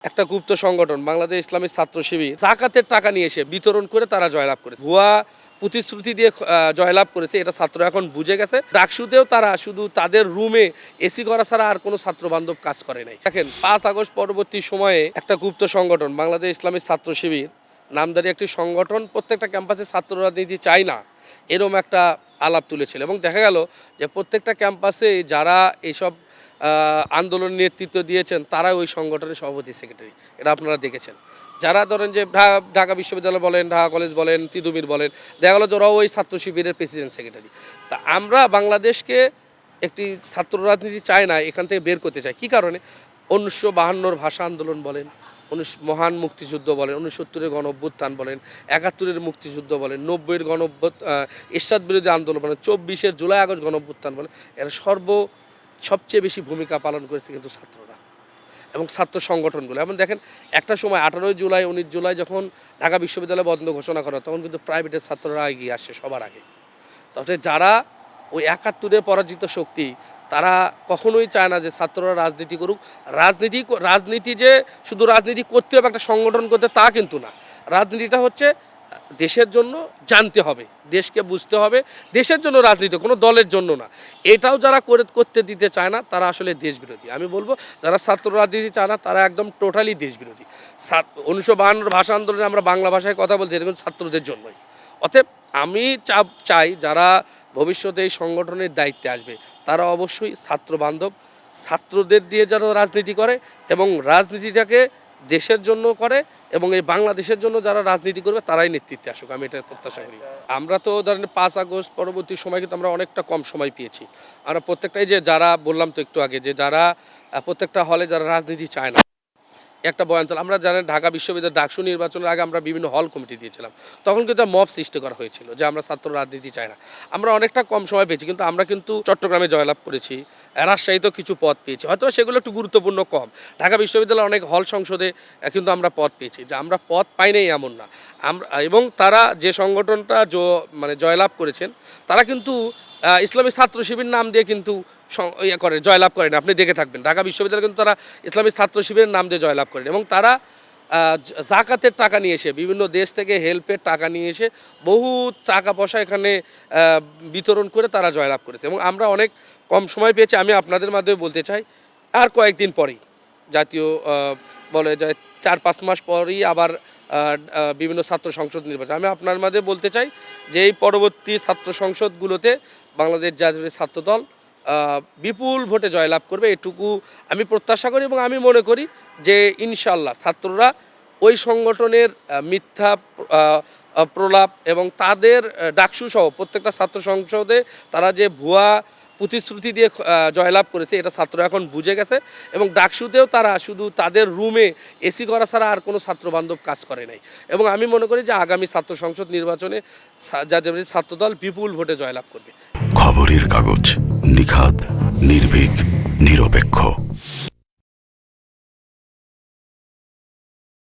একটা গুপ্ত সংগঠন বাংলাদেশ ইসলামী ছাত্র শিবির জাকাতের টাকা নিয়ে এসে বিতরণ করে তারা জয়লাভ করেছে। ভুয়া প্রতিশ্রুতি দিয়ে জয়লাভ করেছে, এটা ছাত্র এখন বুঝে গেছে। ডাকসুতেও তারা শুধু তাদের রুমে এসি করা ছাড়া আর কোনো ছাত্র বান্ধব কাজ করে নাই। দেখেন 5 আগস্ট পরবর্তী সময়ে একটা গুপ্ত সংগঠন বাংলাদেশ ইসলামী ছাত্র শিবির নামধারী একটি সংগঠন প্রত্যেকটা ক্যাম্পাসে ছাত্র রাজনীতি চায় না এরকম একটা আলাপ তুলেছিল, এবং দেখা গেল যে প্রত্যেকটা ক্যাম্পাসে যারা এইসব আন্দোলন নেতৃত্ব দিয়েছেন তারা ওই সংগঠনের সভাপতি সেক্রেটারি, এটা আপনারা দেখেছেন। যারা ধরেন যে ঢাকা বিশ্ববিদ্যালয় বলেন, ঢাকা কলেজ বলেন, তিতুমির বলেন, দেখা গেলো ওরাও ওই ছাত্র শিবিরের প্রেসিডেন্ট সেক্রেটারি। তা আমরা বাংলাদেশকে একটি ছাত্র রাজনীতি চাই না, এখান থেকে বের করতে চাই। কী কারণে? 1952 ভাষা আন্দোলন বলেন, মহান মুক্তিযুদ্ধ বলেন, 69-এর গণ অভ্যুত্থান বলেন, 71-এর মুক্তিযুদ্ধ বলেন, 90-এর এরশাদ বিরোধী আন্দোলন বলেন, 24-এর জুলাই আগস্ট গণ অভ্যুত্থান বলেন, এরা সবচেয়ে বেশি ভূমিকা পালন করেছে কিন্তু ছাত্ররা এবং ছাত্র সংগঠনগুলো। এমন দেখেন একটা সময় 18 জুলাই 19 জুলাই যখন ঢাকা বিশ্ববিদ্যালয় বন্ধ ঘোষণা করা, তখন কিন্তু প্রাইভেটের ছাত্ররা এগিয়ে আসে সবার আগে। তবে যারা ওই 71-এর পরাজিত শক্তি, তারা কখনোই চায় না যে ছাত্ররা রাজনীতি করুক। রাজনীতি যে শুধু রাজনীতি করতে হবে, একটা সংগঠন করতে, তা কিন্তু না। রাজনীতিটা হচ্ছে দেশের জন্য জানতে হবে, দেশকে বুঝতে হবে, দেশের জন্য রাজনীতি, কোনো দলের জন্য না। এটাও যারা করতে দিতে চায় না তারা আসলে দেশবিরোধী। আমি বলবো যারা ছাত্র রাজনীতি চায় না তারা একদম টোটালি দেশবিরোধী। 1952 ভাষা আন্দোলনে আমরা বাংলা ভাষায় কথা বলছি, এটা কিন্তু ছাত্রদের জন্যই। অতএব আমি চাই যারা ভবিষ্যতে এই সংগঠনের দায়িত্বে আসবে তারা অবশ্যই ছাত্র বান্ধব, ছাত্রদের দিয়ে যেন রাজনীতি করে এবং রাজনীতিটাকে দেশের জন্য করে, এবং এই বাংলাদেশের জন্য যারা রাজনীতি করবে তারাই নেতৃত্বে আসুক, আমি এটা প্রত্যাশা করি। আমরা তো ধরেন 5 আগস্ট পরবর্তী সময় কিন্তু আমরা অনেকটা কম সময় পেয়েছি। আমরা প্রত্যেকটাই যে যারা বললাম তো একটু আগে, যে যারা প্রত্যেকটা হলে যারা রাজনীতি চায় না, একটা বয়ান্তল আমরা জানেন ঢাকা বিশ্ববিদ্যালয় ডাকসু নির্বাচনের আগে আমরা বিভিন্ন হল কমিটি দিয়েছিলাম, তখন কিন্তু মব সৃষ্টি করা হয়েছিল যে আমরা ছাত্র রাজনীতি চাই না। আমরা অনেকটা কম সময় পেয়েছি, কিন্তু আমরা কিন্তু চট্টগ্রামে জয়লাভ করেছি, রাজশাহীতেও কিছু পদ পেয়েছি, হয়তো সেগুলো একটু গুরুত্বপূর্ণ কম। ঢাকা বিশ্ববিদ্যালয়ের অনেক হল সংসদে কিন্তু আমরা পদ পেয়েছি, যে আমরা পদ পাই নাই এমন না। এবং তারা যে সংগঠনটা জয়লাভ করেছেন, তারা কিন্তু ইসলামী ছাত্র শিবির নাম দিয়ে কিন্তু জয়লাভ করেন। আপনি দেখে থাকবেন ঢাকা বিশ্ববিদ্যালয় কিন্তু তারা ইসলামী ছাত্র শিবিরের নাম দিয়ে জয়লাভ করেন, এবং তারা জাকাতের টাকা নিয়ে এসে, বিভিন্ন দেশ থেকে হেল্পের টাকা নিয়ে এসে বহু টাকা পয়সা এখানে বিতরণ করে তারা জয়লাভ করেছে, এবং আমরা অনেক কম সময় পেয়েছি। আমি আপনাদের মাধ্যমে বলতে চাই, আর কয়েকদিন পরেই জাতীয় বলে যায় 4-5 মাস পরেই আবার বিভিন্ন ছাত্র সংসদ নির্বাচন। আমি আপনার মাঝে বলতে চাই যে এই পরবর্তী ছাত্র সংসদগুলোতে বাংলাদেশ জাতীয় ছাত্রদল বিপুল ভোটে জয়লাভ করবে, এটুকু আমি প্রত্যাশা করি। এবং আমি মনে করি যে ইনশাল্লাহ ছাত্ররা ওই সংগঠনের মিথ্যা প্রলাপ এবং তাদের ডাকসু সহ প্রত্যেকটা ছাত্র সংসদে তারা যে ভুয়া প্রতিশ্রুতি দিয়ে জয়লাভ করেছে, এটা ছাত্র এখন বুঝে গেছে। এবং ডাকসুতেও তারা শুধু তাদের রুমে এসি করা ছাড়া আর কোনো ছাত্র বান্ধব কাজ করে নাই। এবং আমি মনে করি যে আগামী ছাত্র সংসদ নির্বাচনে জাতীয় ছাত্রদল বিপুল ভোটে জয়লাভ করবে। খবরের কাগজ, নিখাদ, নির্ভীক, নিরপেক্ষ।